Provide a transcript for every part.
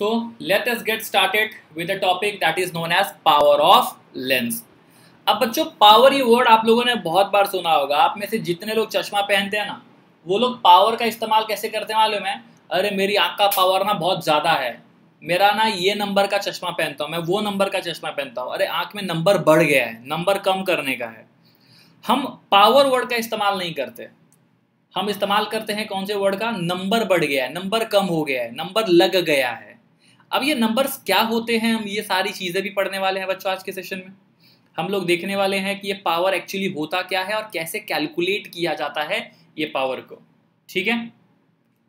So let us get started with a topic that is known as power of lens. अब बच्चों power ये word आप लोगों ने बहुत बार सुना होगा। आप में से जितने लोग चश्मा पहनते हैं ना, वो लोग पावर का इस्तेमाल कैसे करते हैं मालूम है? अरे मेरी आँख का पावर ना बहुत ज़्यादा है, मेरा ना ये नंबर का चश्मा पहनता हूँ, मैं वो नंबर का चश्मा पहनता हूँ, अरे आँख में नंबर बढ़ गया है, नंबर कम करने का है। हम पावर वर्ड का इस्तेमाल नहीं करते, हम इस्तेमाल करते हैं कौन से वर्ड का? नंबर बढ़ गया है, नंबर कम हो गया है, नंबर लग गया है। अब ये नंबर्स क्या होते हैं, हम ये सारी चीज़ें भी पढ़ने वाले हैं बच्चों। आज के सेशन में हम लोग देखने वाले हैं कि ये पावर एक्चुअली होता क्या है और कैसे कैलकुलेट किया जाता है ये पावर को। ठीक है,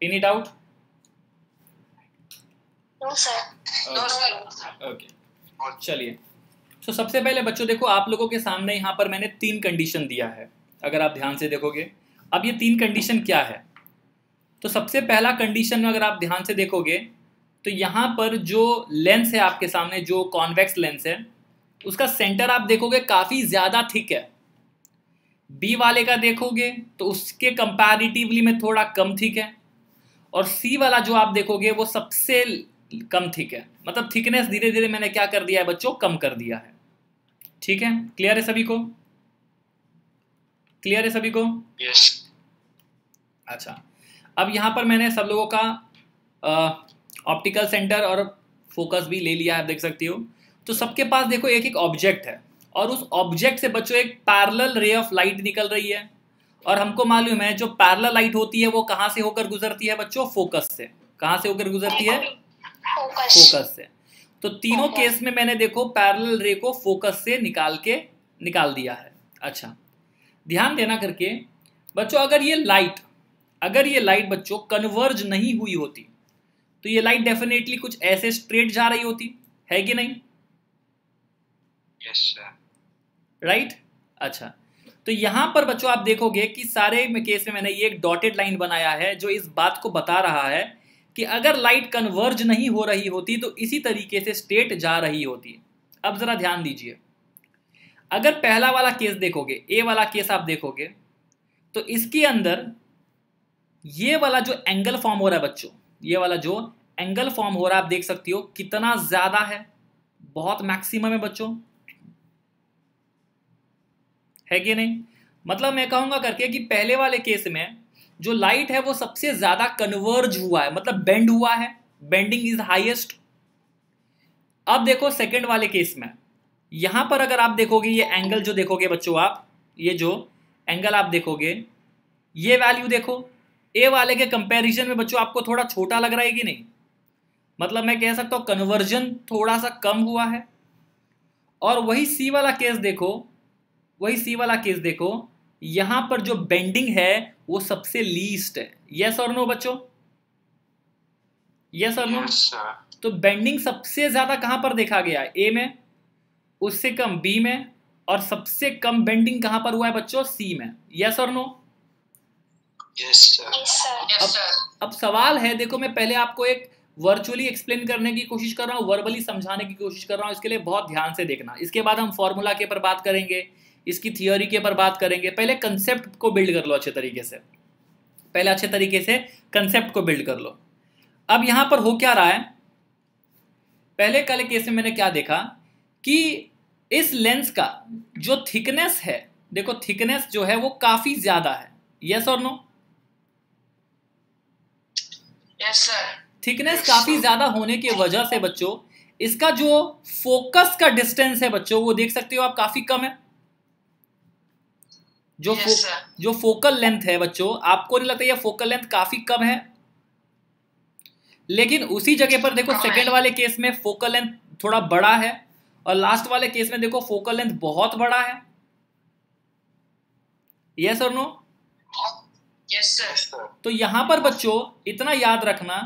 any doubt? No sir. Okay, चलिए। तो सबसे पहले बच्चों देखो, आप लोगों के सामने यहाँ पर मैंने 3 कंडीशन दिया है, अगर आप ध्यान से देखोगे। अब ये 3 कंडीशन क्या है? तो सबसे पहला कंडीशन में अगर आप ध्यान से देखोगे तो यहाँ पर जो लेंस है आपके सामने, जो कॉन्वेक्स लेंस है, उसका सेंटर आप देखोगे काफ़ी ज़्यादा थिक है। बी वाले का देखोगे तो उसके कंपैरेटिवली में थोड़ा कम थिक है, और सी वाला जो आप देखोगे वो सबसे कम थिक है। मतलब थिकनेस धीरे धीरे मैंने क्या कर दिया है बच्चों? कम कर दिया है। ठीक है, क्लियर है सभी को? क्लियर है सभी को? यस। अच्छा, अब यहाँ पर मैंने सब लोगों का ऑप्टिकल सेंटर और फोकस भी ले लिया है, आप देख सकती हो। तो सबके पास देखो एक एक ऑब्जेक्ट है, और उस ऑब्जेक्ट से बच्चों एक पैरेलल रे ऑफ लाइट निकल रही है। और हमको मालूम है जो पैरेलल लाइट होती है वो कहाँ से होकर गुजरती है बच्चों? फोकस से। कहाँ से होकर गुजरती है? फोकस से। तो तीनों केस में मैंने देखो पैरेलल रे को फोकस से निकाल दिया है। अच्छा, ध्यान देना करके बच्चों, अगर ये लाइट बच्चों कन्वर्ज नहीं हुई होती तो ये लाइट डेफिनेटली कुछ ऐसे स्ट्रेट जा रही होती है कि नहीं? Yes sir. राइट। अच्छा, तो यहां पर बच्चों आप देखोगे कि सारे केस में मैंने ये एक डॉटेड लाइन बनाया है जो इस बात को बता रहा है कि अगर लाइट कन्वर्ज नहीं हो रही होती तो इसी तरीके से स्ट्रेट जा रही होती। अब जरा ध्यान दीजिए, अगर पहला वाला केस देखोगे, ए वाला केस आप देखोगे, तो इसके अंदर ये वाला जो एंगल फॉर्म हो रहा है बच्चों, ये वाला जो एंगल फॉर्म हो रहा है आप देख सकती हो कितना ज्यादा है, बहुत मैक्सिमम है बच्चों, है कि नहीं? मतलब मैं कहूंगा करके कि पहले वाले केस में जो लाइट है वो सबसे ज्यादा कन्वर्ज हुआ है, मतलब बेंड हुआ है, बेंडिंग इज हाईएस्ट। अब देखो सेकंड वाले केस में, यहां पर अगर आप देखोगे ये एंगल जो देखोगे बच्चों, आप ये जो एंगल आप देखोगे, ये वैल्यू देखो ए वाले के कंपैरिजन में बच्चों आपको थोड़ा छोटा लग रहा है कि नहीं? मतलब मैं कह सकता हूं कन्वर्जन थोड़ा सा कम हुआ है। और वही सी वाला केस देखो, यहां पर जो बेंडिंग है वो सबसे लीस्ट है। यस और नो बच्चों? यस और नो? तो बेंडिंग सबसे ज्यादा कहां पर देखा गया है? ए में, उससे कम बी में, और सबसे कम बेंडिंग कहां पर हुआ है बच्चों? सी में। यस और नो? Yes sir. अब सवाल है, देखो मैं पहले आपको एक वर्चुअली एक्सप्लेन करने की कोशिश कर रहा हूँ, वर्बली समझाने की कोशिश कर रहा हूँ, इसके लिए बहुत ध्यान से देखना। इसके बाद हम फॉर्मूला के ऊपर बात करेंगे, इसकी थियोरी के ऊपर बात करेंगे। पहले कंसेप्ट को बिल्ड कर लो अच्छे तरीके से, पहले अच्छे तरीके से कंसेप्ट को बिल्ड कर लो। अब यहां पर हो क्या रहा है, पहले वाले केस में मैंने क्या देखा कि इस लेंस का जो थिकनेस है, देखो थिकनेस जो है वो काफी ज्यादा है। यस और नो? Yes sir. थिकनेस काफी ज्यादा होने की वजह से बच्चों इसका जो फोकस का डिस्टेंस है बच्चों, वो देख सकते हो आप काफी कम है। जो फोकल लेंथ है बच्चों, आपको नहीं लगता ये फोकल लेंथ काफी कम है? लेकिन उसी जगह पर देखो सेकंड वाले केस में फोकल लेंथ थोड़ा बड़ा है, और लास्ट वाले केस में देखो फोकल लेंथ बहुत बड़ा है। यस और नो? Yes sir. तो यहां पर बच्चों इतना याद रखना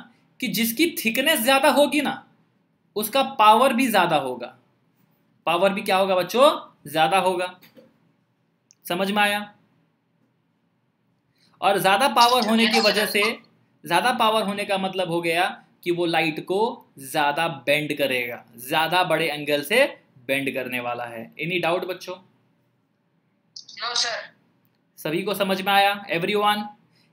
कि जिसकी थिकनेस ज्यादा होगी ना, उसका पावर भी ज्यादा होगा। पावर भी क्या होगा बच्चों? ज्यादा होगा। समझ में आया? और ज्यादा पावर होने की वजह से, ज्यादा पावर होने का मतलब हो गया कि वो लाइट को ज्यादा बेंड करेगा, ज्यादा बड़े एंगल से बेंड करने वाला है। एनी डाउट बच्चों? No sir. सभी को समझ में आया? एवरीवन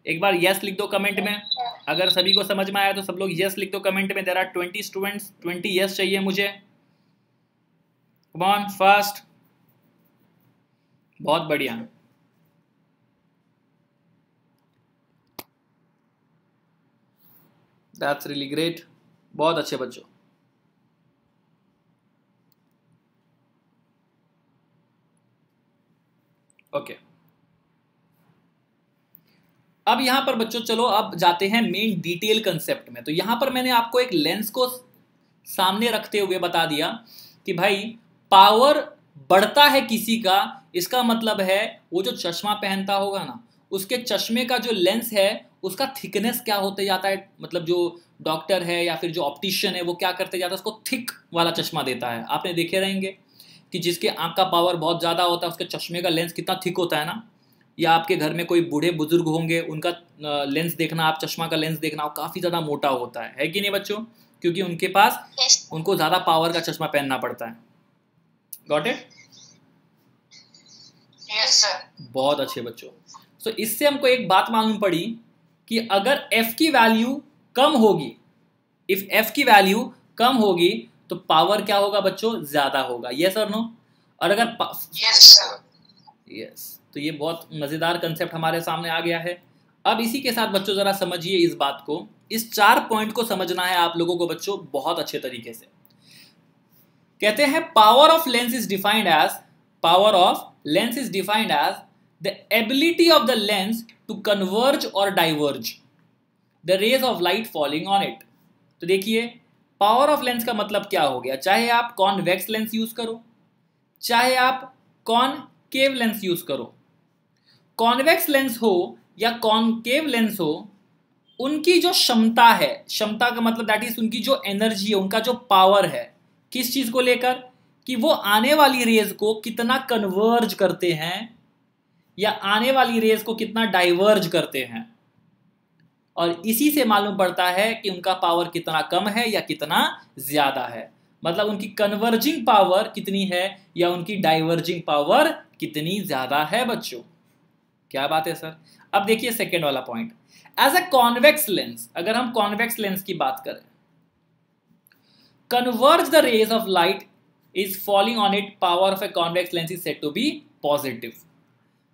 एक बार यस लिख दो कमेंट में। अगर सभी को समझ में आया तो सब लोग यस लिख दो कमेंट में। देयर आर 20 स्टूडेंट्स, 20 यस चाहिए मुझे। कम ऑन फास्ट, बहुत बढ़िया। दैट्स रियली ग्रेट, बहुत अच्छे बच्चों। ओके अब यहां पर बच्चों चलो अब जाते हैं मेन डिटेल कंसेप्ट में। तो यहां पर मैंने आपको एक लेंस को सामने रखते हुए बता दिया कि भाई पावर बढ़ता है किसी का, इसका मतलब है वो जो चश्मा पहनता होगा ना, उसके चश्मे का जो लेंस है उसका थिकनेस क्या होते जाता है। मतलब जो डॉक्टर है या फिर जो ऑप्टिशियन है वो क्या करते जाता है, उसको थिक वाला चश्मा देता है। आपने देखे रहेंगे कि जिसके आंख का पावर बहुत ज़्यादा होता है उसके चश्मे का लेंस कितना थिक होता है ना। या आपके घर में कोई बूढ़े बुजुर्ग होंगे, उनका लेंस देखना आप, चश्मा का लेंस देखना, वो काफ़ी ज़्यादा मोटा होता है कि नहीं बच्चों? क्योंकि उनके पास उनको ज़्यादा पावर का चश्मा पहनना पड़ता है। Got it? Yes sir. बहुत अच्छे बच्चों। सो इससे हमको एक बात मालूम पड़ी कि अगर f की वैल्यू कम होगी, इफ f की वैल्यू कम होगी तो पावर क्या होगा बच्चों? ज़्यादा होगा। यस और नो? और अगर यस सर। यस, तो ये बहुत मज़ेदार कंसेप्ट हमारे सामने आ गया है। अब इसी के साथ बच्चों ज़रा समझिए इस बात को, इस 4 पॉइंट को समझना है आप लोगों को बच्चों बहुत अच्छे तरीके से। कहते हैं power of lens is defined as, power of lens is defined as the ability of the lens to converge और diverge the rays of light falling on it. तो देखिए पावर ऑफ लेंस का मतलब क्या हो गया, चाहे आप कॉन्वेक्स लेंस यूज करो, चाहे आप कॉनकेव लेंस यूज करो, कॉन्वेक्स लेंस हो या कॉनकेव लेंस हो, उनकी जो क्षमता है, क्षमता का मतलब दैट इज उनकी जो एनर्जी है, उनका जो पावर है, किस चीज को लेकर कि वो आने वाली रेज को कितना कन्वर्ज करते हैं या आने वाली रेज को कितना डाइवर्ज करते हैं। और इसी से मालूम पड़ता है कि उनका पावर कितना कम है या कितना ज्यादा है। मतलब उनकी कन्वर्जिंग पावर कितनी है या उनकी डाइवर्जिंग पावर कितनी ज्यादा है बच्चों। क्या बात है सर। अब देखिए सेकेंड वाला point, as a convex lens, अगर हम कॉन्वेक्स लेंस की बात करें, converge the rays of light is falling on it, power of a convex lens is said to be positive.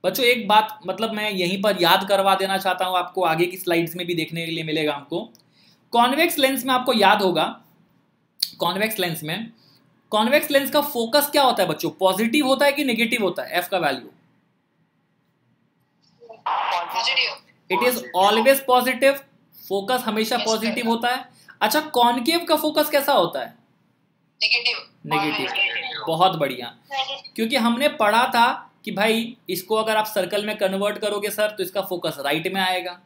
बच्चों एक बात मतलब मैं यहीं पर याद करवा देना चाहता हूं आपको, आगे की स्लाइड्स में भी देखने के लिए मिलेगा हमको। कॉन्वेक्स लेंस में आपको याद होगा, कॉन्वेक्स लेंस में, कॉन्वेक्स लेंस का फोकस क्या होता है बच्चों? पॉजिटिव होता है कि नेगेटिव होता है? एफ का value it is always positive, focus हमेशा पॉजिटिव होता है। अच्छा कॉनकेव का फोकस कैसा होता है? नेगेटिव। बहुत बढ़िया, क्योंकि हमने पढ़ा था कि भाई इसको अगर आप सर्कल में कन्वर्ट करोगे सर तो इसका फोकस राइट में आएगा,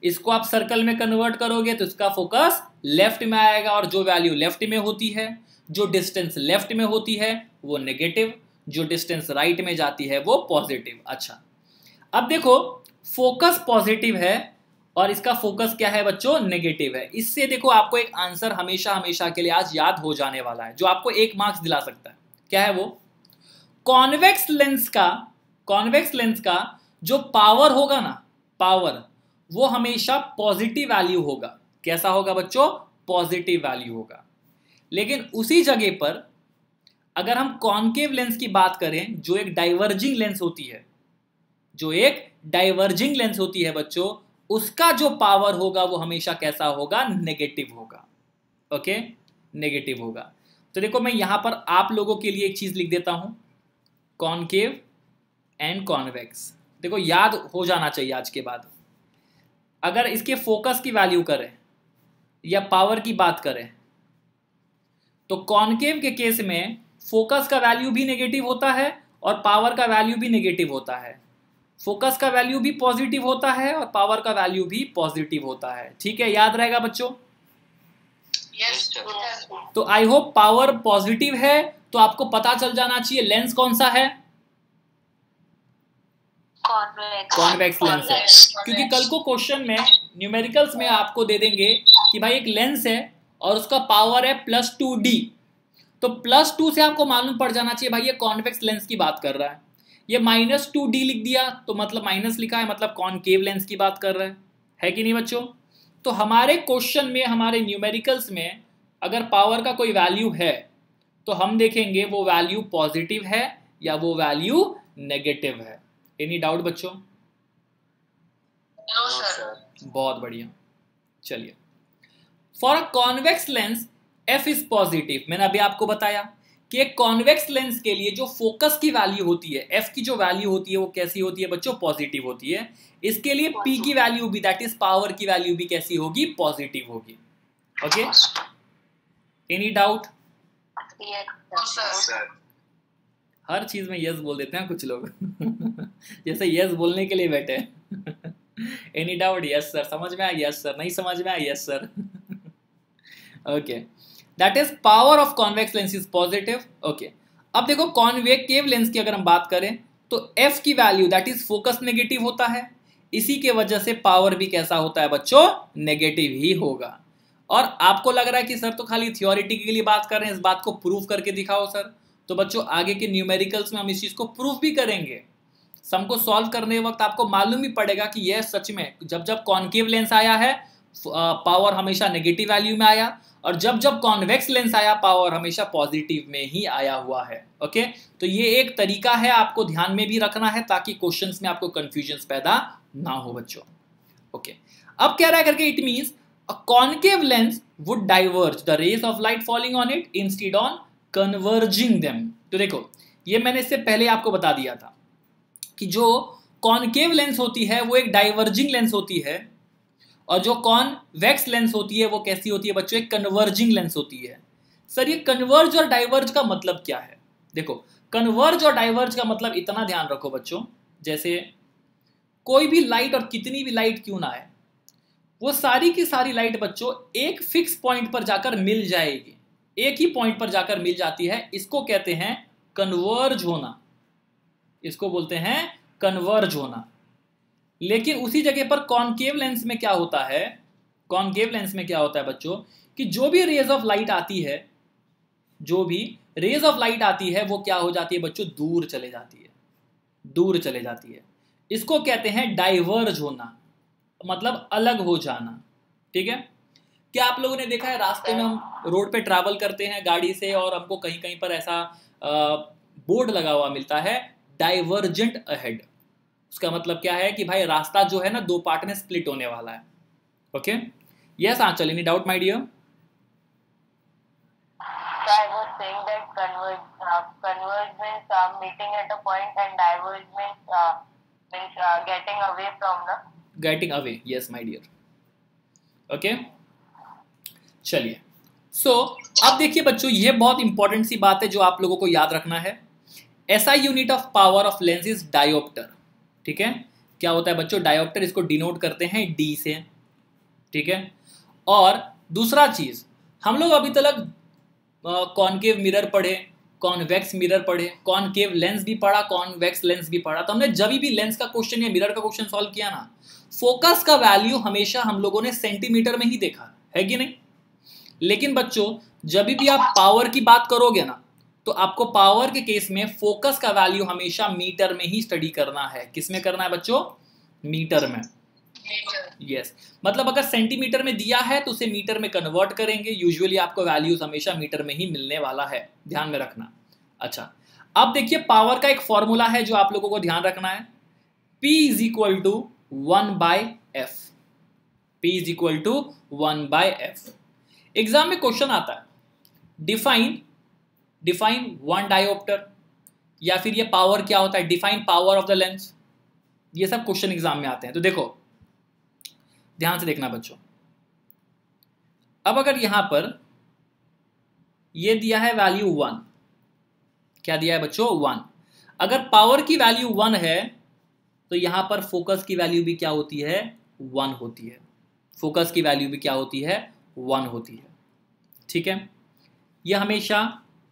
इसको आप सर्कल में कन्वर्ट करोगे तो इसका फोकस लेफ्ट में आएगा, और जो वैल्यू लेफ्ट में होती है, जो डिस्टेंस लेफ्ट में होती है वो नेगेटिव, जो डिस्टेंस राइट में जाती है वो पॉजिटिव। अच्छा अब देखो फोकस पॉजिटिव है और इसका फोकस क्या है बच्चों? नेगेटिव है। इससे देखो आपको एक आंसर हमेशा हमेशा के लिए आज याद हो जाने वाला है जो आपको 1 मार्क्स दिला सकता है। क्या है वो? कॉन्वेक्स लेंस का जो पावर होगा ना, पावर, वो हमेशा पॉजिटिव वैल्यू होगा। कैसा होगा बच्चों? पॉजिटिव वैल्यू होगा। लेकिन उसी जगह पर अगर हम कॉनकेव लेंस की बात करें जो एक डाइवर्जिंग लेंस होती है, जो एक डाइवर्जिंग लेंस होती है बच्चों, उसका जो पावर होगा वो हमेशा कैसा होगा? नेगेटिव होगा। ओके, नेगेटिव होगा। तो देखो मैं यहां पर आप लोगों के लिए एक चीज लिख देता हूं, कॉनकेव एंड कॉन्वेक्स। देखो याद हो जाना चाहिए आज के बाद। अगर इसके फोकस की वैल्यू करें या पावर की बात करें तो कॉनकेव के केस में फोकस का वैल्यू भी नेगेटिव होता है और पावर का वैल्यू भी नेगेटिव होता है। फोकस का वैल्यू भी पॉजिटिव होता है और पावर का वैल्यू भी पॉजिटिव होता है। ठीक है, याद रहेगा बच्चों? यस। तो आई होप पावर पॉजिटिव है तो आपको पता चल जाना चाहिए लेंस कौन सा है? कॉन्वेक्स लेंस है। क्योंकि कल को क्वेश्चन में न्यूमेरिकल्स में आपको दे देंगे कि भाई एक लेंस है और उसका पावर है +2D, तो +2 से आपको मालूम पड़ जाना चाहिए भाई ये कॉन्वेक्स लेंस की बात कर रहा है। ये -2D लिख दिया तो मतलब माइनस लिखा है, मतलब कॉनकेव लेंस की बात कर रहा है कि नहीं बच्चों? तो हमारे क्वेश्चन में, हमारे न्यूमेरिकल्स में अगर पावर का कोई वैल्यू है तो हम देखेंगे वो वैल्यू पॉजिटिव है या वो वैल्यू नेगेटिव है। एनी डाउट बच्चों? No sir. बहुत बढ़िया। चलिए, for a convex lens F is positive. मैंने अभी आपको बताया कि एक कॉन्वेक्स लेंस के लिए जो फोकस की वैल्यू होती है, एफ की जो वैल्यू होती है वो कैसी होती है बच्चों? पॉजिटिव होती है। इसके लिए पी की वैल्यू भी, दैट इज पावर की वैल्यू भी कैसी होगी? पॉजिटिव होगी। Okay, any doubt? No sir. हर चीज में यस बोल देते हैं कुछ लोग जैसे यस बोलने के लिए बैठे एनी डाउट? Yes sir. समझ में आया? Yes sir. नहीं समझ में आया? Yes sir okay, that is power of convex lens is positive. Okay, अब देखो कॉन्वेकेव लेंस की अगर हम बात करें तो एफ की value that is focus negative होता है। इसी के वजह से पावर भी कैसा होता है बच्चों? नेगेटिव ही होगा। और आपको लग रहा है कि सर तो खाली थियोरिटिकली बात कर रहे हैं, इस बात को प्रूव करके दिखाओ सर। तो बच्चों आगे के न्यूमेरिकल्स में हम इस चीज को प्रूव भी करेंगे। सम को सॉल्व करने वक्त आपको मालूम ही पड़ेगा कि यह सच में जब जब कॉन्केव लेंस आया है पावर हमेशा नेगेटिव वैल्यू में आया, और जब जब कॉन्वेक्स लेंस आया पावर हमेशा पॉजिटिव में ही आया हुआ है। ओके, तो ये एक तरीका है, आपको ध्यान में भी रखना है ताकि क्वेश्चंस में आपको कंफ्यूजन पैदा ना हो बच्चों। ओके, अब क्या रहा करके it means a concave lens would diverge the rays of light falling on it instead on converging them. तो देखो ये मैंने इससे पहले आपको बता दिया था कि जो कॉन्केव लेंस होती है वो एक डाइवर्जिंग लेंस होती है, और जो कॉन्वेक्स लेंस होती है वो कैसी होती है बच्चों? एक कन्वर्जिंग लेंस होती है। सर ये कन्वर्ज और डाइवर्ज का मतलब क्या है? देखो कन्वर्ज और डाइवर्ज का मतलब इतना ध्यान रखो बच्चों, जैसे कोई भी लाइट और कितनी भी लाइट क्यों ना आए, वो सारी की सारी लाइट बच्चों एक फिक्स पॉइंट पर जाकर मिल जाएगी, एक ही पॉइंट पर जाकर मिल जाती है। इसको कहते हैं कन्वर्ज होना, इसको बोलते हैं कन्वर्ज होना। लेकिन उसी जगह पर कॉन्केव लेंस में क्या होता है? कॉन्केव लेंस में क्या होता है बच्चों कि जो भी रेज ऑफ लाइट आती है, जो भी रेज ऑफ लाइट आती है वो क्या हो जाती है बच्चों? दूर चले जाती है, दूर चले जाती है। इसको कहते हैं डाइवर्ज होना, मतलब अलग हो जाना। ठीक है, क्या आप लोगों ने देखा है रास्ते में हम रोड पे ट्रैवल करते हैं गाड़ी से और हमको कहीं कहीं पर ऐसा बोर्ड लगा हुआ मिलता है डाइवर्जेंट अहेड। उसका मतलब क्या है कि भाई रास्ता जो है ना दो पार्ट में स्प्लिट होने वाला है। Okay, yes Anchal, any doubt my dear? I was saying that converge means meeting at a point and diverge means getting away from the. Getting away, yes my dear. Okay, चलिए। सो अब देखिए बच्चों ये बहुत इंपॉर्टेंट सी बात है जो आप लोगों को याद रखना है। SI unit of power of lens is dioptre. ठीक है, क्या होता है बच्चों? डायोप्टर, इसको डिनोट करते हैं D से। ठीक है, और दूसरा चीज हम लोग अभी तक कॉनकेव मिरर पढ़े, कॉन्वेक्स मिरर पढ़े, कॉनकेव लेंस भी पढ़ा, कॉन्वेक्स लेंस भी पढ़ा। तो हमने जब भी लेंस का क्वेश्चन या मिरर का क्वेश्चन सॉल्व किया ना, फोकस का वैल्यू हमेशा हम लोगों ने सेंटीमीटर में ही देखा है कि नहीं? लेकिन बच्चों जब भी आप पावर की बात करोगे ना तो आपको पावर के केस में फोकस का वैल्यू हमेशा मीटर में ही स्टडी करना है। किस में करना है बच्चों? मीटर में। यस, मतलब अगर सेंटीमीटर में दिया है तो उसे मीटर में कन्वर्ट करेंगे। यूजुअली आपको वैल्यूज हमेशा मीटर में ही मिलने वाला है, ध्यान में रखना। अच्छा, अब देखिए पावर का एक फॉर्मूला है जो आप लोगों को ध्यान रखना है। P is equal to 1/f। P is equal to 1/f। Exam में क्वेश्चन आता है डिफाइन वन डायोप्टर, या फिर ये पावर क्या होता है, define power of the lens. ये सब क्वेश्चन एग्जाम में आते हैं। तो देखो ध्यान से देखना बच्चों, अब अगर यहां पर ये दिया है वैल्यू 1, क्या दिया है बच्चों? 1। अगर पावर की वैल्यू 1 है तो यहां पर फोकस की वैल्यू भी क्या होती है? 1 होती है। फोकस की वैल्यू भी क्या होती है? 1 होती है। ठीक है, यह हमेशा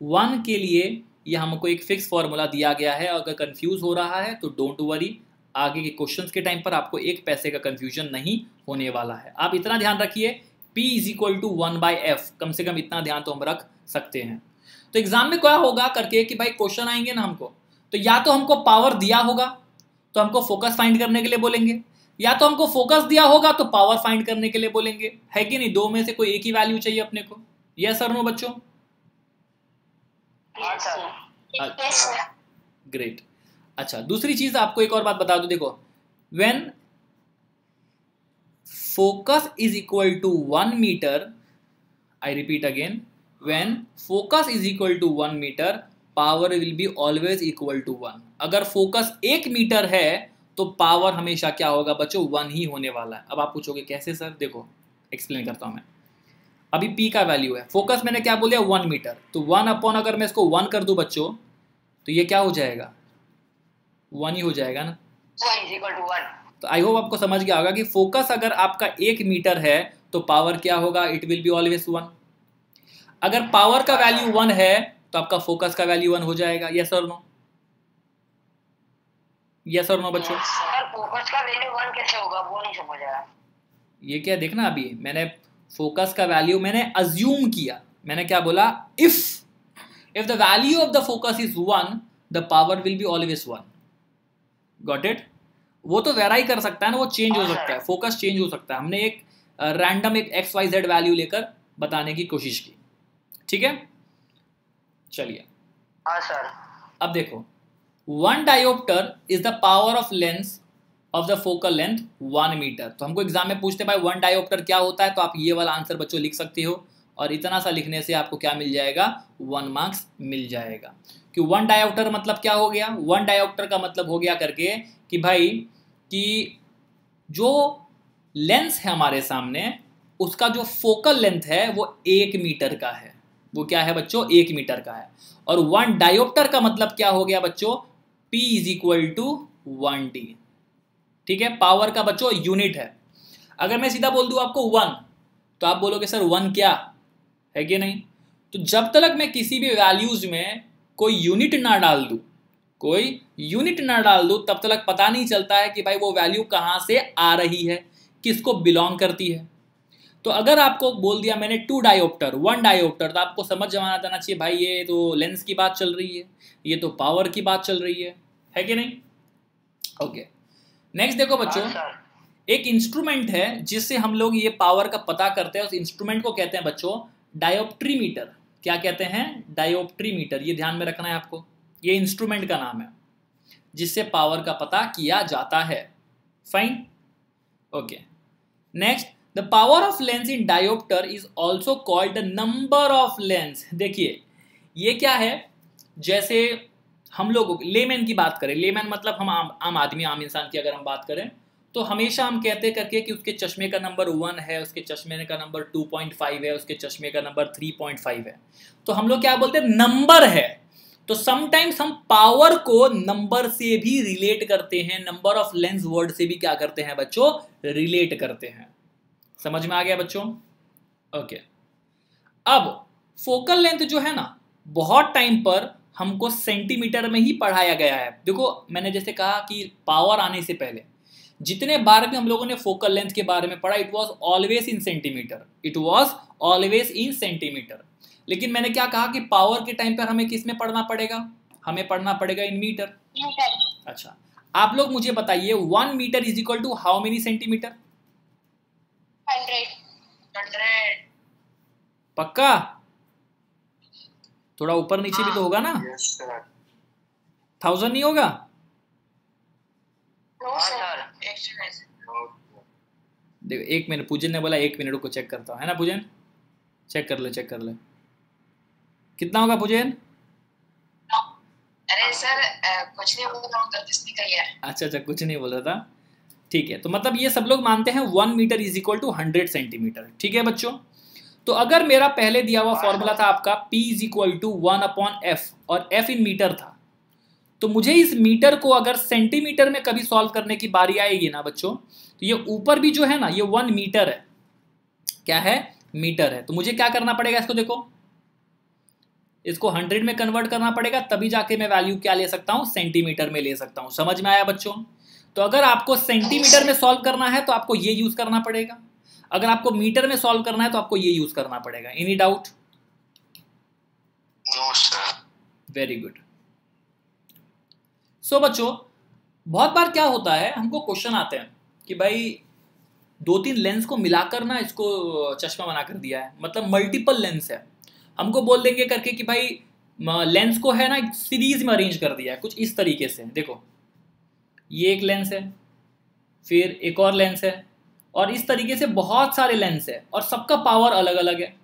1 के लिए यह हमको एक फिक्स फॉर्मूला दिया गया है। अगर कंफ्यूज हो रहा है तो डोंट वरी, आगे के क्वेश्चंस के टाइम पर आपको एक पैसे का कंफ्यूजन नहीं होने वाला है। आप इतना ध्यान रखिए P is equal to 1/f, कम से कम इतना ध्यान तो हम रख सकते हैं। तो एग्जाम में क्या होगा करके कि भाई क्वेश्चन आएंगे ना हमको, तो या तो हमको पावर दिया होगा तो हमको फोकस फाइंड करने के लिए बोलेंगे, या तो हमको फोकस दिया होगा तो पावर फाइंड करने के लिए बोलेंगे, है कि नहीं? दो में से कोई एक ही वैल्यू चाहिए अपने को। यस और नो बच्चों? ग्रेट। अच्छा, दूसरी चीज आपको एक और बात बता दूं, देखो, when focus is equal to 1 metre, I repeat again, when focus is equal to 1 metre, power will be always equal to 1। अगर फोकस 1 मीटर है तो पावर हमेशा क्या होगा बच्चों? 1 ही होने वाला है। अब आप पूछोगे कैसे सर? देखो एक्सप्लेन करता हूं मैं। अभी P का वैल्यू है, फोकस मैंने क्या बोलिया? 1 मीटर, तो 1 अपॉन अगर मैं इसको 1 कर दूं बच्चों, तो ये क्या हो जाएगा? 1 ही हो जाएगा ना। 1 is equal to 1. तो आई होप आपको समझ गया होगा कि फोकस अगर आपका 1 मीटर है तो पावर क्या होगा? It will be always 1। अगर पावर का वैल्यू 1 है तो आपका फोकस का वैल्यू 1 हो जाएगा। यस और नो? यस और नो बच्चों? सर फोकस का वैल्यू 1 कैसे होगा? वो नहीं समझ आया। ये क्या देखना, अभी मैंने फोकस का वैल्यू मैंने अज्यूम किया। मैंने क्या बोला? If the value of the focus is 1, the power will be always 1। Got it? वो तो वेराई कर सकता है ना, वो चेंज हो सकता है, फोकस चेंज हो सकता है। हमने एक रैंडम एक XYZ वैल्यू लेकर बताने की कोशिश की, ठीक है? चलिए, हाँ सर। अब देखो, 1 dioptre is the power of lens of the focal length 1 metre. तो हमको एग्जाम में पूछते भाई 1 डायोप्टर क्या होता है, तो आप ये वाला आंसर बच्चों लिख सकते हो, और इतना सा लिखने से आपको क्या मिल जाएगा? 1 मार्क्स मिल जाएगा। कि 1 डायोप्टर मतलब क्या हो गया? 1 डायोप्टर का मतलब हो गया करके कि भाई कि जो लेंस है हमारे सामने, उसका जो फोकल लेंथ है वो 1 मीटर का है। वो क्या है बच्चों? 1 मीटर का है। और 1 डायोप्टर का मतलब क्या हो गया बच्चों? P is equal to 1D। ठीक है, पावर का बच्चों यूनिट है। अगर मैं सीधा बोल दूं आपको 1, तो आप बोलोगे सर 1 क्या है कि नहीं? तो जब तक मैं किसी भी वैल्यूज में कोई यूनिट ना डाल दूं, तब तक पता नहीं चलता है कि भाई वो वैल्यू कहां से आ रही है, किसको बिलोंग करती है। तो अगर आपको बोल दिया मैंने 2 डायोप्टर 1 डायोप्टर, तो आपको समझ जाना चाहिए भाई ये तो लेंस की बात चल रही है, ये तो पावर की बात चल रही है कि नहीं? ओके, नेक्स्ट देखो बच्चों, एक इंस्ट्रूमेंट है जिससे हम लोग ये पावर का पता करते हैं। उस इंस्ट्रूमेंट को कहते हैं बच्चों डायोप्ट्रीमीटर। क्या कहते हैं? डायोप्ट्रीमीटर। ये ध्यान में रखना है आपको, ये इंस्ट्रूमेंट का नाम है जिससे पावर का पता किया जाता है। Fine, okay. Next, the power of lens in dioptre is also called the number of lens. देखिए ये क्या है, जैसे हम लोग लेमैन की बात करें, लेमैन मतलब हम आम आदमी, आम इंसान की अगर हम बात करें, तो हमेशा हम कहते करके कि उसके चश्मे का नंबर 1 है, उसके चश्मे का नंबर 2.5 है, उसके चश्मे का नंबर 3.5 है। तो हम लोग क्या बोलते हैं? नंबर है। तो समटाइम्स हम पावर को नंबर से भी रिलेट करते हैं, नंबर ऑफ लेंस वर्ड से भी क्या करते हैं बच्चों? रिलेट करते हैं। समझ में आ गया बच्चों? ओके। अब फोकल लेंथ जो है ना, बहुत टाइम पर हमको सेंटीमीटर में ही पढ़ाया गया है। देखो मैंने जैसे कहा कि पावर आने से पहले जितने बार भी हम लोगों ने फोकल लेंथ के बारे में पढ़ा, it was always in centimetre. लेकिन मैंने क्या कहा कि पावर के टाइम पर हमें किस में पढ़ना पड़ेगा? हमें पढ़ना पड़ेगा इन मीटर। अच्छा, आप लोग मुझे बताइए 1 metre is equal to how many centimetres? 100। पक्का? थोड़ा ऊपर नीचे भी तो होगा ना? 1000 नहीं होगा? देखो 1 मिनट, पूजन ने बोला 1 मिनट को चेक करता हूं, है ना पूजन? चेक कर ले कितना होगा पूजन? अरे सर कुछ नहीं बोल रहा हूँ, अच्छा कुछ नहीं बोल रहा था, ठीक है। तो मतलब ये सब लोग मानते हैं 1 metre is equal to 100 centimetres. ठीक है बच्चों, तो अगर मेरा पहले दिया हुआ फॉर्मूला था आपका P is equal to 1/f, और f इन मीटर था, तो मुझे इस मीटर को अगर सेंटीमीटर में कभी सॉल्व करने की बारी आएगी ना बच्चों, तो ये ऊपर भी जो है ना, ये 1 मीटर है। क्या है? मीटर है। तो मुझे क्या करना पड़ेगा? इसको देखो, इसको 100 में कन्वर्ट करना पड़ेगा, तभी जाके मैं वैल्यू क्या ले सकता हूं? सेंटीमीटर में ले सकता हूं। समझ में आया बच्चों? तो अगर आपको सेंटीमीटर में सॉल्व करना है तो आपको ये यूज करना पड़ेगा, अगर आपको मीटर में सॉल्व करना है तो आपको ये यूज करना पड़ेगा। Any doubt? No sir. Very good. So बच्चों, बहुत बार क्या होता है, हमको क्वेश्चन आते हैं कि भाई 2-3 लेंस को मिलाकर ना इसको चश्मा बना कर दिया है, मतलब मल्टीपल लेंस है। हमको बोल देंगे करके कि भाई लेंस को है ना एक सीरीज में अरेंज कर दिया है कुछ इस तरीके से। देखो ये एक लेंस है, फिर एक और लेंस है, और इस तरीके से बहुत सारे लेंस है और सबका पावर अलग अलग है।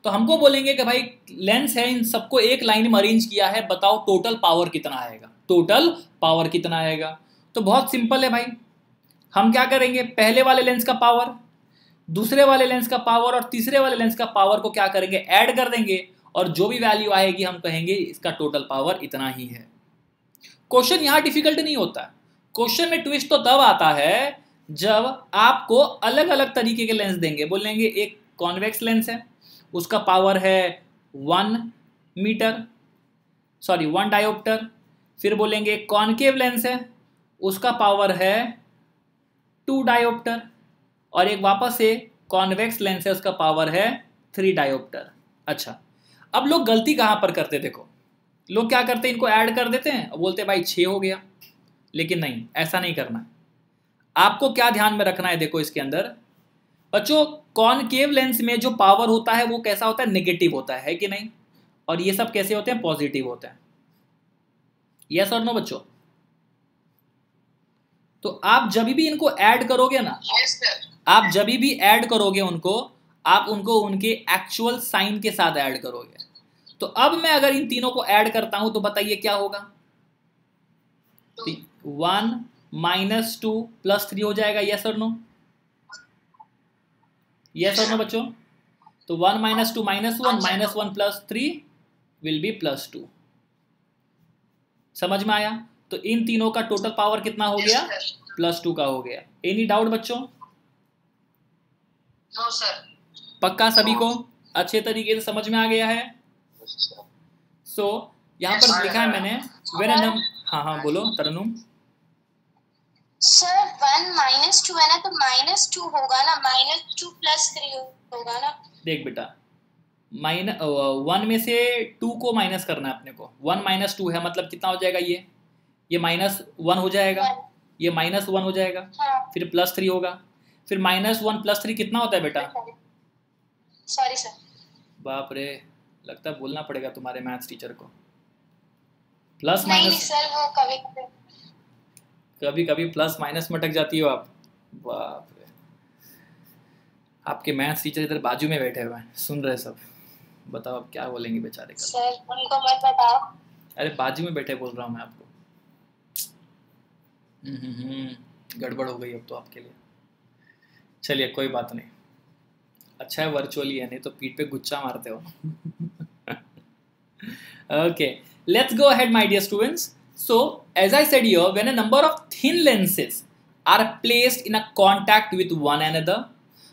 तो हमको बोलेंगे कि भाई लेंस है, इन सबको एक लाइन में अरेंज किया है, बताओ टोटल पावर कितना आएगा, टोटल पावर कितना आएगा। तो बहुत सिंपल है भाई, हम क्या करेंगे, पहले वाले लेंस का पावर, दूसरे वाले लेंस का पावर और तीसरे वाले लेंस का पावर को क्या करेंगे, ऐड कर देंगे, और जो भी वैल्यू आएगी हम कहेंगे इसका टोटल पावर इतना ही है। क्वेश्चन यहां डिफिकल्ट नहीं होता। क्वेश्चन में ट्विस्ट तो तब आता है जब आपको अलग अलग तरीके के लेंस देंगे। बोलेंगे एक कॉन्वेक्स लेंस है, उसका पावर है 1 मीटर, सॉरी 1 डायोप्टर। फिर बोलेंगे एक कॉनकेव लेंस है, उसका पावर है 2 डायोप्टर, और एक वापस से कॉन्वेक्स लेंस है, उसका पावर है 3 डायोप्टर। अच्छा, अब लोग गलती कहाँ पर करते, देखो लोग क्या करते हैं, इनको ऐड कर देते हैं और बोलते हैं भाई 6 हो गया। लेकिन नहीं, ऐसा नहीं करना है। आपको क्या ध्यान में रखना है, देखो इसके अंदर बच्चों कॉनकेव लेंस में जो पावर होता है वो कैसा होता है, नेगेटिव होता है कि नहीं, और ये सब कैसे होते हैं, पॉजिटिव होते हैं। यस और नो बच्चों? तो आप जब भी इनको ऐड करोगे ना, आप जब भी ऐड करोगे उनको, आप उनको उनके एक्चुअल साइन के साथ ऐड करोगे। तो अब मैं अगर इन तीनों को ऐड करता हूं तो बताइए क्या होगा, 1 - 2 + 3 हो जाएगा। यस और नो? यस और नो बच्चों? तो 1 - 2 - 1 -1 + 3 विल बी +2। समझ में आया? तो इन तीनों का टोटल पावर कितना हो गया, +2 का हो गया। एनी डाउट बच्चों? No sir. पक्का सभी को अच्छे तरीके से समझ में आ गया है? सो यहाँ पर लिखा है मैंने व्हेन, हाँ बोलो तरन्नुम। सर 1 - 2 है ना, तो -2 होगा ना, -2 + 3 होगा ना। देख बेटा, 1 में से 2 को माइनस करना है अपने को। 1 - 2 है, मतलब कितना हो जाएगा, ये -1 हो जाएगा, ये -1 हो जाएगा, हाँ। फिर +3 होगा, फिर -1 + 3 कितना होता है बेटा? Sorry sir. बाप रे, लगता है बोलना पड़ेगा तुम्हारे मैथ्स टीचर को। प्लस नहीं माइनस सर, वो कभी कभी प्लस माइनस में अटक जाती हो आप। बाप रे, आपके मैथ्स टीचर इधर बाजू में बैठे हुए हैं, सुन रहे सब। बताओ अब क्या बोलेंगे बेचारे का। सर उनको मत बताओ। अरे बाजू में बैठे बोल रहा हूँ मैं आपको। गड़बड़ हो गई अब तो आपके लिए। चलिए कोई बात नहीं, अच्छा है वर्चुअली है, नहीं तो पीठ पे गुच्छा मारते हो। Okay, let's go ahead my dear students. So as I said here, when a number of thin lenses are placed in a contact with one another,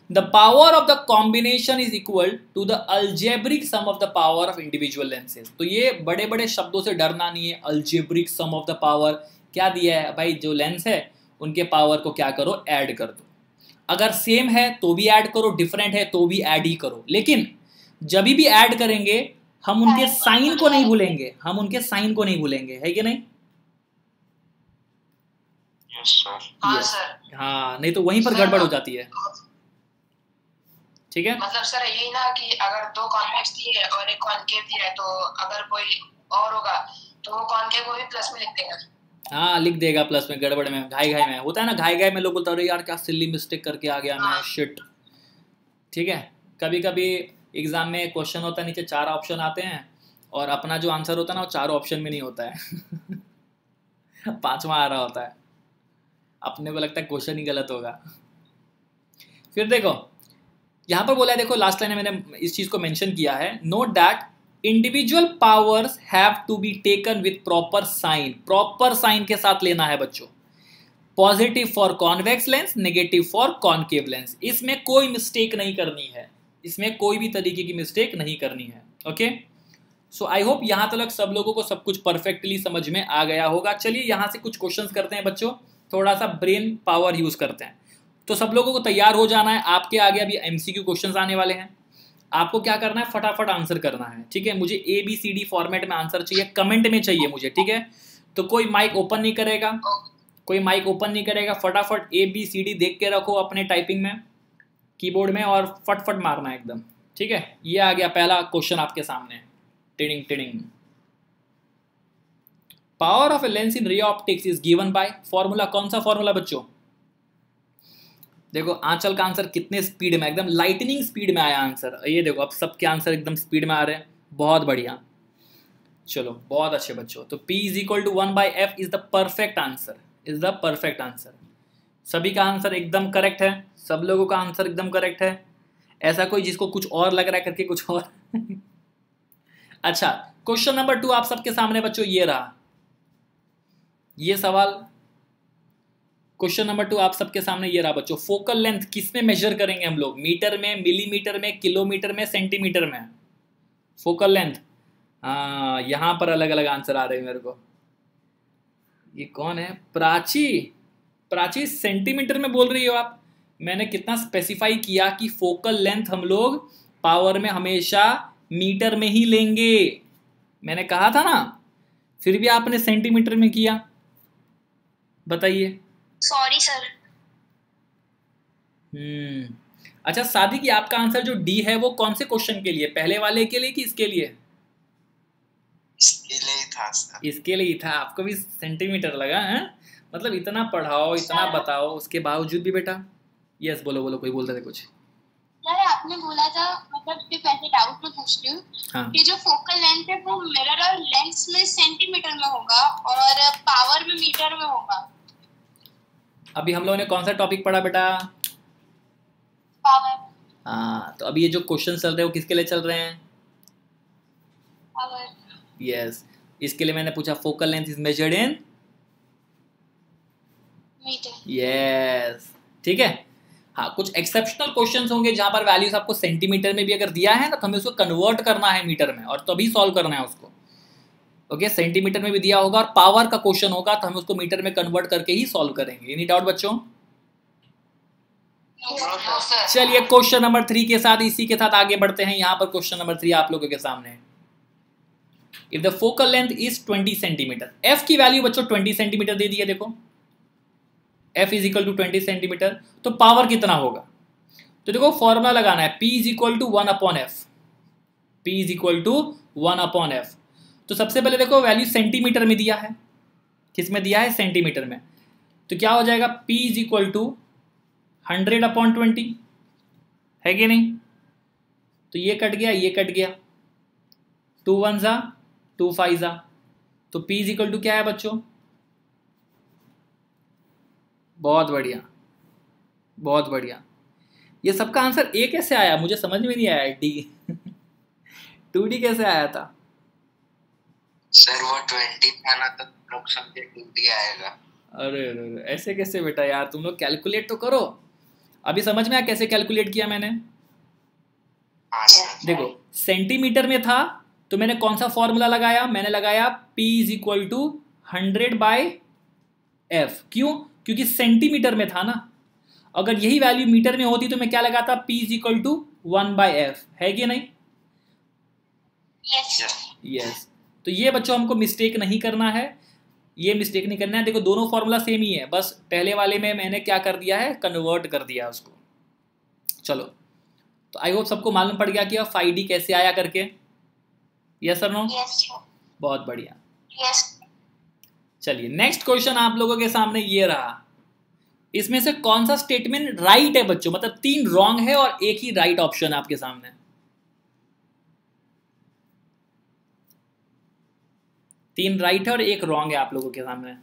the power of the combination is equal to the algebraic sum of the power of individual lenses. तो ये बड़े बड़े शब्दों से डरना नहीं है। algebraic sum of the power क्या दिया है भाई, जो लेंस है उनके पावर को क्या करो, ऐड कर दो। अगर सेम है तो भी ऐड करो, डिफरेंट है तो भी ऐड ही करो, लेकिन जब भी ऐड करेंगे हम उनके साइन को नहीं भूलेंगे, हम उनके साइन को नहीं भूलेंगे, है कि नहीं? Yes sir. हाँ सर। हाँ, नहीं तो वहीं पर गड़बड़ हो जाती है। ठीक है, मतलब सर यही ना कि अगर 2 कॉन्वेक्स दिए और एक कॉनकेव दिया है, तो अगर कोई और होगा तो वो कॉनकेव को भी प्लस में लिख देगा। हाँ लिख देगा प्लस में, गड़बड़ में, घाई घाई में होता है ना, घाई घाई में लोग बोलते हैं यार क्या सिल्ली मिस्टेक करके आ गया मैं, शिट। ठीक है, कभी कभी एग्जाम में क्वेश्चन होता है, नीचे 4 ऑप्शन आते हैं और अपना जो आंसर होता है ना वो 4 ऑप्शन में नहीं होता है। 5वां आ रहा होता है, अपने को लगता है क्वेश्चन ही गलत होगा। फिर देखो यहाँ पर बोला है, देखो लास्ट लाइन में मैंने इस चीज को मेंशन किया है, note that individual powers have to be taken with proper sign. Proper sign के साथ लेना है बच्चों, positive for convex lens, negative for concave lens. इसमें कोई मिस्टेक नहीं करनी है, इसमें कोई भी तरीके की मिस्टेक नहीं करनी है। ओके, सो आई होप यहां तक सब लोगों को सब कुछ परफेक्टली समझ में आ गया होगा। चलिए यहां से कुछ क्वेश्चंस करते हैं बच्चों, थोड़ा सा ब्रेन पावर यूज करते हैं। तो सब लोगों को तैयार हो जाना है, आपके आगे अभी एमसीक्यू क्वेश्चंस आने वाले हैं। आपको क्या करना है, फटाफट आंसर करना है। ठीक है, मुझे ABCD फॉर्मेट में आंसर चाहिए, कमेंट में चाहिए मुझे। ठीक है, तो कोई माइक ओपन नहीं करेगा, कोई माइक ओपन नहीं करेगा, फटाफट ABCD देख के रखो अपने टाइपिंग में कीबोर्ड में और फटफट मारना एकदम, ठीक है। ये आ गया पहला क्वेश्चन आपके सामने, tiding tiding. Power of a lens in ray optics is given by formula, कौन सा फॉर्मूला बच्चों? देखो आंचल का आंसर कितने स्पीड में, एकदम लाइटनिंग स्पीड में आया आंसर। ये देखो अब सबके आंसर एकदम स्पीड में आ रहे हैं, बहुत बढ़िया, चलो बहुत अच्छे बच्चों। तो P is equal to 1/F is the perfect answer, is the perfect answer. सभी का आंसर एकदम करेक्ट है, सब लोगों का आंसर एकदम करेक्ट है, ऐसा कोई जिसको कुछ और लग रहा है करके कुछ और अच्छा, क्वेश्चन नंबर 2 आप सबके सामने बच्चों ये रहा, ये सवाल क्वेश्चन नंबर 2 आप सबके सामने ये रहा बच्चों। फोकल लेंथ किस में मेजर करेंगे हम लोग? मीटर में, मिलीमीटर में, किलोमीटर में, सेंटीमीटर में? फोकल लेंथ, हाँ यहां पर अलग अलग आंसर आ रहे हैं मेरे को। ये कौन है? प्राची, प्राची सेंटीमीटर में बोल रही हो आप? मैंने कितना स्पेसिफाई किया कि फोकल लेंथ हम लोग पावर में हमेशा मीटर में ही लेंगे, मैंने कहा था ना, फिर भी आपने सेंटीमीटर में किया, बताइए। Sorry sir. अच्छा सादिक, ये आपका आंसर जो डी है वो कौन से क्वेश्चन के लिए, पहले वाले के लिए कि इसके लिए? इसके लिए ही था सर। इसके लिए ही था, आपको भी सेंटीमीटर लगा है? मतलब इतना पढ़ाओ, इतना बताओ, उसके बावजूद भी बेटा। यस बोलो बोलो, कोई बोलते थे कुछ। सर आपने बोला था, मतलब सिर्फ ऐसे डाउट में पूछ रही हूँ, हाँ। कि जो फोकल लेंथ है वो मिरर और लेंस में सेंटीमीटर में होगा और पावर में मीटर में होगा। अभी हम लोगों ने कौन सा टॉपिक पढ़ा बेटा? पावर। हाँ, तो अभी ये जो क्वेश्चन चल रहे हैं वो किसके लिए चल रहे हैं? पावर। यस, इसके लिए मैंने पूछा focal length is measured in metre. Yes, ठीक है। हाँ, कुछ एक्सेप्शनल क्वेश्चंस होंगे जहां पर वैल्यूज आपको सेंटीमीटर में भी अगर दिया है ना, तो हमें उसको कन्वर्ट करना है मीटर में और तभी सॉल्व करना है उसको। ओके, सेंटीमीटर में भी दिया होगा और पावर का क्वेश्चन होगा तो हम उसको मीटर में कन्वर्ट करके ही सॉल्व करेंगे। एनी डाउट बच्चों? चलिए क्वेश्चन नंबर 3 के साथ, इसी के साथ आगे बढ़ते हैं। यहां पर क्वेश्चन नंबर 3 आप लोगों के सामने, if the focal length is 20 centimetre, F की वैल्यू बच्चों 20 सेंटीमीटर दे दी है, देखो F is equal to 20 centimetre, तो पावर कितना होगा? तो देखो फॉर्मूला लगाना है, P is equal to 1/F, P is equal to 1/F। तो सबसे पहले देखो वैल्यू सेंटीमीटर में दिया है, किस में दिया है? सेंटीमीटर में। तो क्या हो जाएगा? P इज इक्वल टू 100/20 है कि नहीं? तो ये कट गया, ये कट गया, 2 1 जा 2 5 जा, तो P इज इक्वल टू क्या है बच्चों? बहुत बढ़िया, बहुत बढ़िया। ये सबका आंसर ए कैसे आया? मुझे समझ में नहीं आया। डी 2D कैसे आया था? सर वो 20 था ना, तो लोग समझे 2D आएगा। अरे अरे ऐसे कैसे बेटा यार, तुम लोग कैलकुलेट तो करो। अभी समझ में आया कैसे कैलकुलेट किया मैंने? हाँ सर। देखो सेंटीमीटर में था तो मैंने कौन सा फॉर्मूला लगाया? मैंने लगाया P is equal to 100/F। क्यों? क्योंकि सेंटीमीटर में था ना। अगर यही वैल्यू मीटर में होती तो मैं क्या लगाता? P is equal to 1/F, है कि नहीं? यस। तो ये बच्चों हमको मिस्टेक नहीं करना है, ये मिस्टेक नहीं करना है। देखो दोनों फॉर्मूला सेम ही है, बस पहले वाले में मैंने क्या कर दिया है? कन्वर्ट कर दिया उसको। चलो, तो आई होप सबको मालूम पड़ गया कि अब 5D कैसे आया करके। यस और नो? बहुत बढ़िया। चलिए नेक्स्ट क्वेश्चन आप लोगों के सामने ये रहा। इसमें से कौन सा स्टेटमेंट राइट है बच्चों? मतलब 3 रॉन्ग है और एक ही राइट ऑप्शन है आपके सामने। 3 राइट है और एक रॉन्ग है आप लोगों के सामने।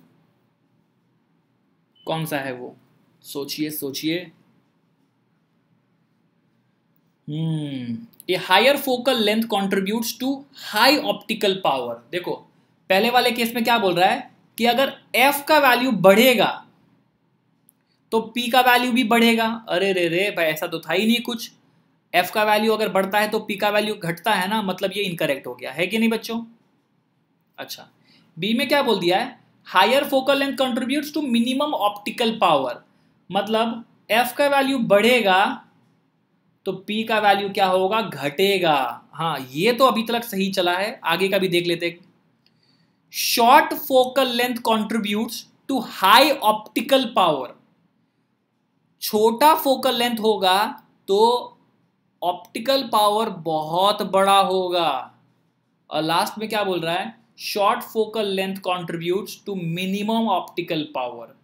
कौन सा है वो? सोचिए सोचिए। A higher focal length contributes to high optical power. देखो पहले वाले केस में क्या बोल रहा है कि अगर F का वैल्यू बढ़ेगा तो P का वैल्यू भी बढ़ेगा। अरे रे रे भाई, ऐसा तो था ही नहीं कुछ। F का वैल्यू अगर बढ़ता है तो P का वैल्यू घटता है ना, मतलब ये इनकरेक्ट हो गया, है कि नहीं बच्चों? अच्छा, बी में क्या बोल दिया है? Higher focal length contributes to minimum optical power, मतलब F का वैल्यू बढ़ेगा तो P का वैल्यू क्या होगा? घटेगा। हाँ, ये तो अभी तक सही चला है, आगे का भी देख लेते। Short focal length contributes to high optical power. छोटा फोकल लेंथ होगा तो ऑप्टिकल पावर बहुत बड़ा होगा। और लास्ट में क्या बोल रहा है, short focal length contributes to minimum optical power.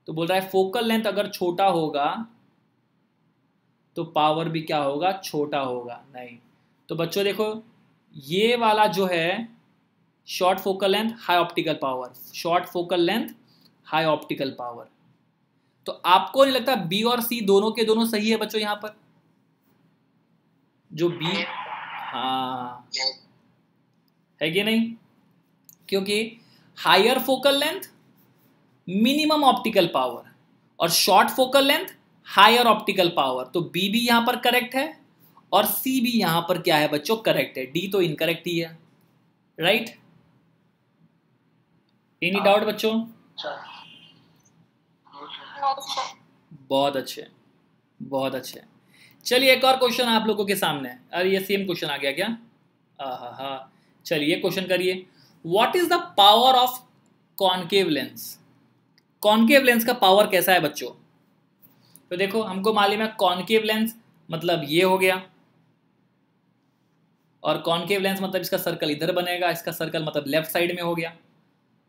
तो बोल रहा है फोकल लेंथ अगर छोटा होगा तो पावर भी क्या होगा, छोटा होगा। नहीं तो बच्चों देखो ये वाला जो है short focal length high optical power, short focal length high optical power. तो आपको नहीं लगता बी और सी दोनों के दोनों सही है बच्चों यहाँ पर? जो बी, हाँ है कि नहीं? क्योंकि higher focal length minimum optical power और short focal length higher optical power. तो बी भी यहां पर करेक्ट है और सी भी यहां पर क्या है बच्चों, करेक्ट है। डी तो इनकरेक्ट ही है, राइट? एनी डाउट बच्चों? बहुत अच्छे, बहुत अच्छे। चलिए एक और क्वेश्चन आप लोगों के सामने। अरे ये सेम क्वेश्चन आ गया क्या? हाँ, चलिए क्वेश्चन करिए। What is the power of concave lens? Concave lens का पावर कैसा है बच्चों? तो देखो हमको मालूम है कॉनकेव लेंस मतलब ये हो गया, और कॉनकेव लेंस मतलब इसका सर्कल इधर बनेगा, इसका सर्कल मतलब लेफ्ट साइड में हो गया।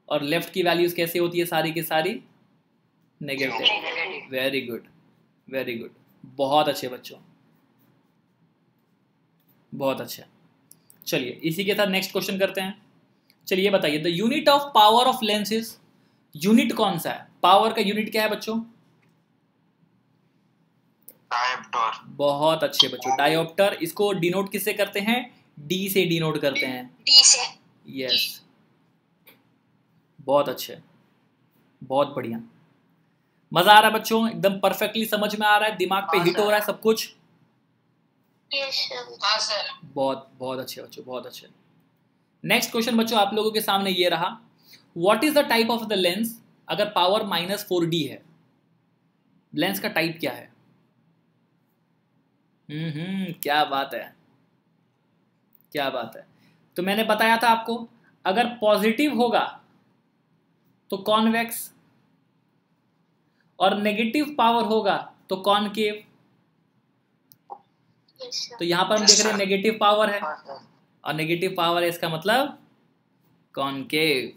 और लेफ्ट की वैल्यूज कैसे होती है, सारी की सारी negative. Very good, very good, बहुत अच्छे बच्चों, बहुत अच्छा। चलिए इसी के साथ नेक्स्ट क्वेश्चन करते हैं। चलिए बताइए the unit of power of lens is, unit कौन सा है? पावर का यूनिट क्या है बच्चों? डायोप्टर। बहुत अच्छे बच्चों, डायोप्टर। इसको डिनोट किससे करते हैं? डी से डिनोट करते हैं। डी से। यस, बहुत अच्छे, बहुत बढ़िया। मजा आ रहा है बच्चों? एकदम परफेक्टली समझ में आ रहा है, दिमाग पे हिट हो रहा है सब कुछ? हाँ सर। बहुत बहुत अच्छे बच्चों, बहुत अच्छे। नेक्स्ट क्वेश्चन बच्चों आप लोगों के सामने ये रहा। What is the type of the lens अगर पावर -4D है? लेंस का टाइप क्या है? क्या बात है, क्या बात है। तो मैंने बताया था आपको अगर पॉजिटिव होगा तो कॉन्वेक्स और नेगेटिव पावर होगा तो कॉनकेव। तो यहां पर हम देख रहे हैं नेगेटिव पावर है और नेगेटिव पावर है, इसका मतलब कॉनकेव।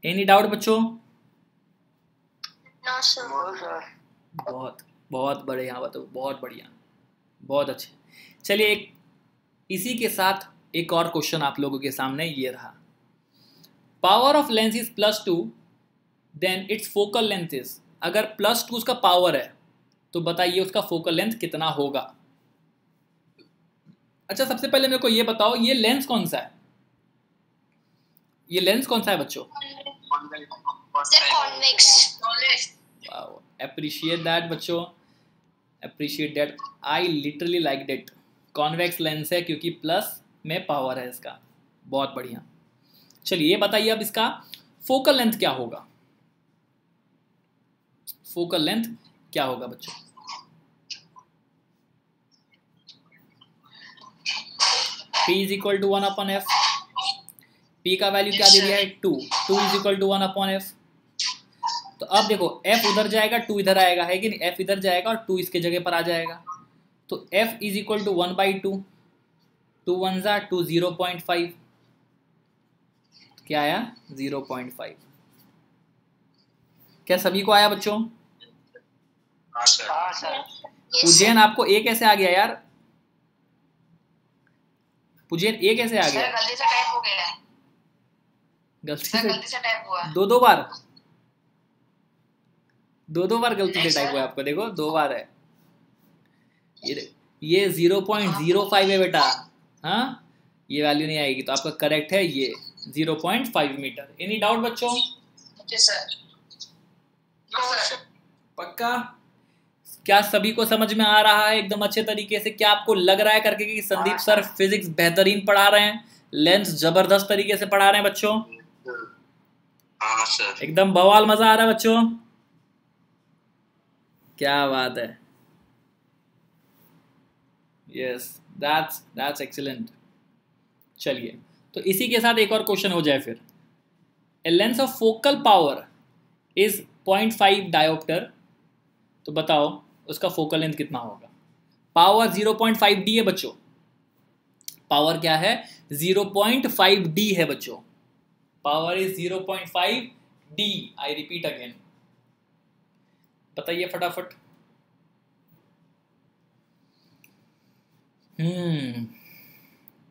एनी डाउट बच्चों? No sir. बहुत बहुत बढ़िया, बताओ, बहुत बढ़िया, बहुत अच्छे। चलिए एक इसी के साथ एक और क्वेश्चन आप लोगों के सामने ये रहा। Power of lens is +2 then its focal length is. अगर +2 उसका पावर है तो बताइए उसका फोकल लेंथ कितना होगा? अच्छा सबसे पहले मेरे को ये बताओ ये लेंस कौन सा है? ये लेंस कौन सा है बच्चों? Sir convex. अप्रिशिएट दैट बच्चों, appreciate that, I literally like that. Convex lens है क्योंकि प्लस में पावर है इसका। बहुत बढ़िया। चलिए ये बताइए अब इसका फोकल लेंथ क्या होगा? फोकल लेंथ क्या होगा बच्चों? P is equal to 1/f। P का वैल्यू क्या दे दिया है? 2 इज इक्वल टू 1/f। तो अब देखो f उधर जाएगा 2 इधर आएगा, है कि नहीं? f इधर जाएगा और 2 इसके जगह पर आ जाएगा। तो f इज इक्वल टू 1/2। 2 1 जा 2, 0.5 क्या आया? 0.5। क्या सभी को आया बच्चों? हाँ सर। पुजैन आपको ए कैसे आ गया यार? पुजैन ए कैसे आ गया? सर गलती से टाइप हो गया है। गलती सर से गलती से टाइप हुआ। दो बार गलती से टाइप हुआ आपको। देखो 2 बार है। ये 0.05 है बेटा। हाँ ये वैल्यू नहीं आएगी तो आपका करेक्ट है ये 0.5 मीटर। एनी डाउट बच्चों? Okay sir. No sir. पक्का? क्या सभी को समझ में आ रहा है एकदम अच्छे तरीके से? क्या आपको लग रहा है करके कि संदीप सर फिजिक्स बेहतरीन पढ़ा रहे हैं, लेंस जबरदस्त तरीके से पढ़ा रहे हैं बच्चों? हाँ सर। एकदम बवाल, मजा आ रहा है बच्चों? क्या बात है। Yes that's excellent. चलिए तो इसी के साथ एक और क्वेश्चन हो जाए फिर। A lens of focal power is 0.5 dioptre, तो बताओ उसका फोकल लेंथ कितना होगा। पावर 0.5D है बच्चों, पावर क्या है 0.5D है बच्चों, power is 0.5D। I repeat again, बताइए फटाफट।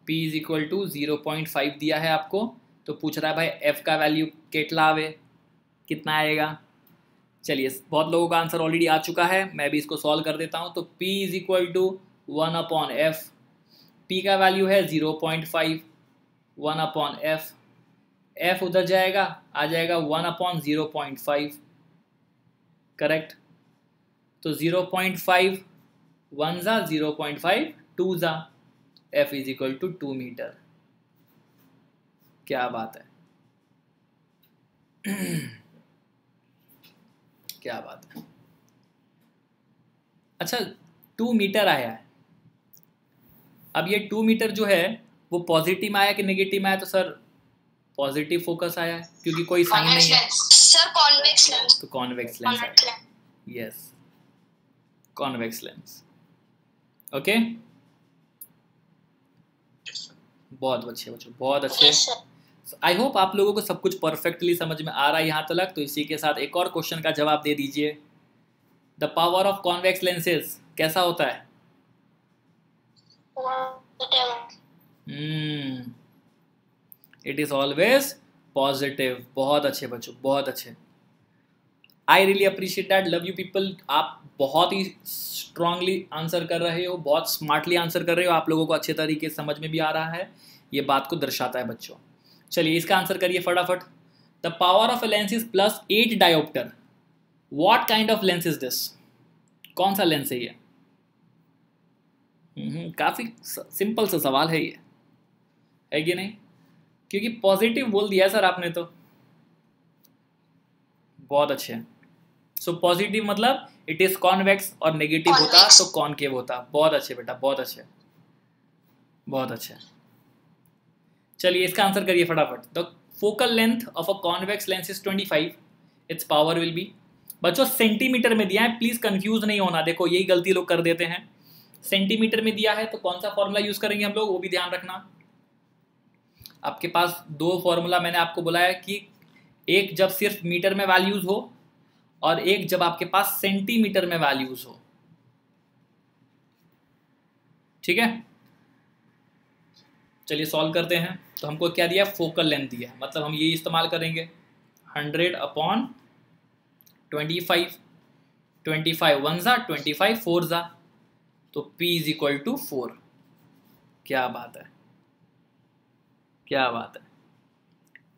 P इज इक्वल टू 0.5 दिया है आपको, तो पूछ रहा है भाई F का वैल्यू कितना आवे, कितना आएगा। चलिए बहुत लोगों का आंसर ऑलरेडी आ चुका है, मैं भी इसको सॉल्व कर देता हूँ। तो P is equal to 1/F, P का वैल्यू है 0.5, 1/F, F उधर जाएगा, आ जाएगा 1/0.5, करेक्ट। तो 0.5 1 ज़ा 0.5 2 ज़ा, F is equal to 2 metre. क्या बात है क्या बात है। अच्छा 2 मीटर आया है, अब ये 2 मीटर जो है वो पॉजिटिव में आया कि नेगेटिव में आया, तो सर पॉजिटिव फोकस आया है क्योंकि कोई साइन नहीं है, सर कॉन्वेक्स लेंस। तो कॉन्वेक्स लेंस आया। Yes, convex lens. ओके, बहुत अच्छे बच्चों, बहुत अच्छे। आई होप आप लोगों को सब कुछ परफेक्टली समझ में आ रहा है यहाँ तक। तो इसी के साथ एक और क्वेश्चन का जवाब दे दीजिए। The power of convex lenses कैसा होता है? It is always positive. बहुत अच्छे बच्चों, बहुत अच्छे। I really appreciate that, love you people. आप बहुत ही स्ट्रांगली आंसर कर रहे हो, बहुत स्मार्टली आंसर कर रहे हो, आप लोगों को अच्छे तरीके से समझ में भी आ रहा है, ये बात को दर्शाता है बच्चों। चलिए इसका आंसर करिए फटाफट। The power of a lens is +8 dioptre, what kind of lens is this? कौन सा लेंस है ये? काफ़ी सिंपल सा सवाल है ये, है कि नहीं? क्योंकि पॉजिटिव बोल दिया सर आपने तो। बहुत अच्छे। सो पॉजिटिव मतलब इट इज कॉन्वेक्स, और नेगेटिव होता तो कॉनकेव होता। बहुत अच्छे बेटा, बहुत अच्छे, बहुत अच्छे। चलिए इसका आंसर करिए फटाफट। The focal length of a convex lens is 25, it's power will B. बच्चों सेंटीमीटर में दिया है, प्लीज कंफ्यूज नहीं होना। देखो यही गलती लोग कर देते हैं, सेंटीमीटर में दिया है तो कौन सा फॉर्मूला यूज करेंगे हम लोग, वो भी ध्यान रखना। आपके पास 2 फॉर्मूला मैंने आपको बुलाया कि एक जब सिर्फ मीटर में वैल्यूज हो, और एक जब आपके पास सेंटीमीटर में वैल्यूज हो। ठीक है, चलिए सॉल्व करते हैं। तो हमको क्या दिया? फोकल लेंथ दिया, मतलब हम ये इस्तेमाल करेंगे 100/25, 25 1 ज़ा 25 4 ज़ा, तो P इज इक्वल टू 4। क्या बात है, क्या बात है।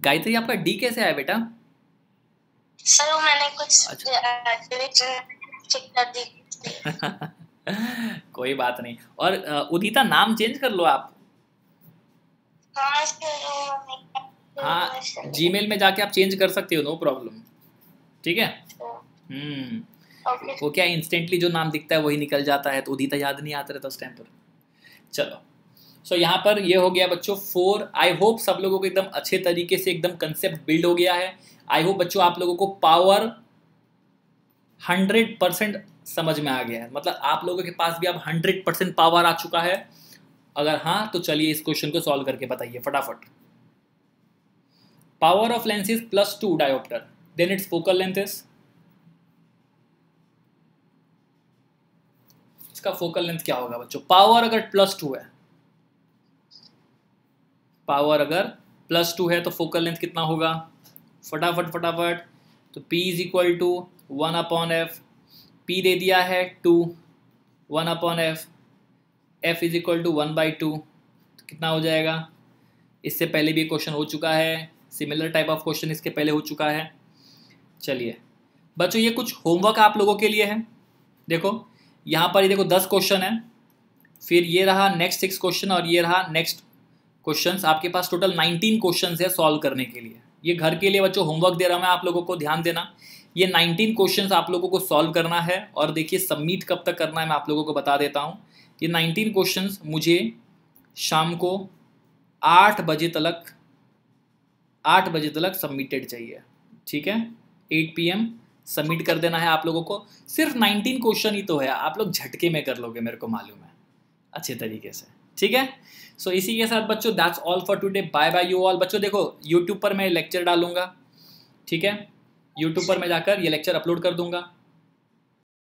गायत्री आपका D कैसे आया बेटा? सर मैंने कुछ अच्छा चेक कर दी। कोई बात नहीं। और उदिता नाम चेंज कर लो आप। हाँ, जीमेल में जाके आप चेंज कर सकते हो, नो प्रॉब्लम। ठीक है। वो क्या इंस्टेंटली जो नाम दिखता है वही निकल जाता है, तो उदिता याद नहीं आता रहता उस टाइम पर। चलो सो यहाँ पर ये हो गया बच्चों 4। आई होप सब लोगों को एकदम अच्छे तरीके से एकदम कंसेप्ट बिल्ड हो गया है। आई होप बच्चों आप लोगों को पावर 100% समझ में आ गया है, मतलब आप लोगों के पास भी अब 100% पावर आ चुका है। अगर हाँ तो चलिए इस क्वेश्चन को सॉल्व करके बताइए फटाफट। Power of lens is +2 dioptre, then its focal length is, इसका फोकल लेंथ क्या होगा बच्चों? पावर अगर +2 है, पावर अगर +2 है तो फोकल लेंथ कितना होगा? फटाफट फटाफट। तो P is equal to 1/F, P दे दिया है 2, 1/F, F is equal to 1/2, तो कितना हो जाएगा? इससे पहले भी क्वेश्चन हो चुका है, सिमिलर टाइप ऑफ क्वेश्चन इसके पहले हो चुका है। चलिए बच्चों ये कुछ होमवर्क आप लोगों के लिए है। देखो यहाँ पर ये देखो 10 क्वेश्चन है, फिर ये रहा नेक्स्ट 6 क्वेश्चन, और ये रहा नेक्स्ट क्वेश्चंस। आपके पास टोटल 19 क्वेश्चंस है सॉल्व करने के लिए। ये घर के लिए बच्चों होमवर्क दे रहा हूँ मैं आप लोगों को, ध्यान देना। ये 19 क्वेश्चंस आप लोगों को सॉल्व करना है, और देखिए सबमिट कब तक करना है मैं आप लोगों को बता देता हूँ। ये 19 क्वेश्चंस मुझे शाम को 8 बजे तक 8 बजे तक सबमिटेड चाहिए, ठीक है। 8 PM सबमिट कर देना है आप लोगों को। सिर्फ 19 क्वेश्चन ही तो है, आप लोग झटके में कर लोगे, मेरे को मालूम है, अच्छे तरीके से, ठीक है। सो इसी के साथ बच्चों that's all for today, bye bye you all. बच्चों देखो यूट्यूब पर मैं लेक्चर डालूंगा, ठीक है, यूट्यूब पर मैं जाकर ये लेक्चर अपलोड कर दूंगा,